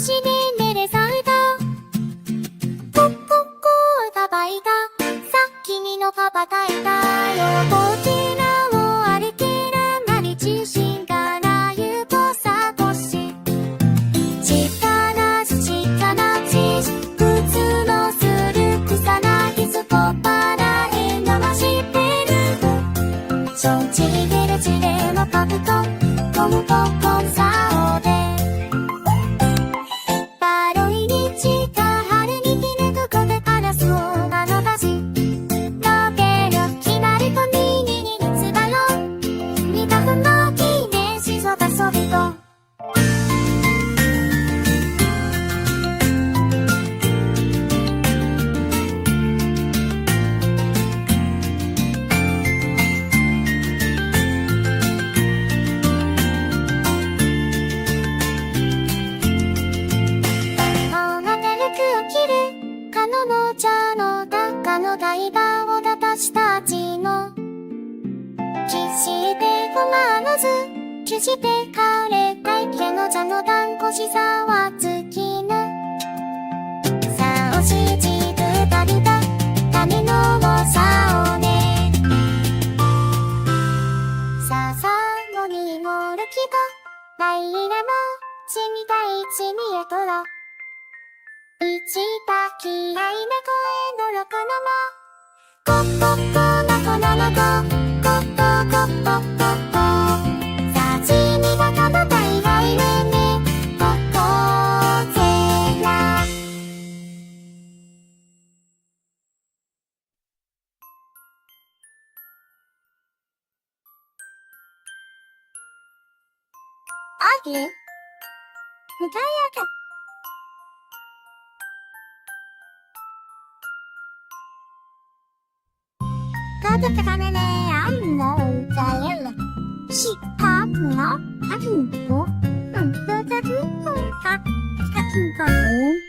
しに寝れさうだポッポッコーがばいがさっきにのパパがいたよこちらを歩きるなり自信がないとさし力普通のする草なぎすこからへんましてるしょんちりげるちれのパプとコムポッコンさおでバロイにちか春にきぬくこでパラスをまのばしロケル決まりとミニにつばろ2分の記念しそばそびと台場を私たちの決して不満のず決して枯れたいけの茶の団子しさは尽きぬさあおしじぶたびだ髪の重さをねさあさあのにもるきがないらも死にたい地にえとろ一たき合いな声のろくのもコッポッコなこななこコッポコッポッコッポさちみがかばたいわいれにコッコーぜなあげむかやか가득 가면에 안무 자연을 시합나 하는 거, 또 자주 같은 거는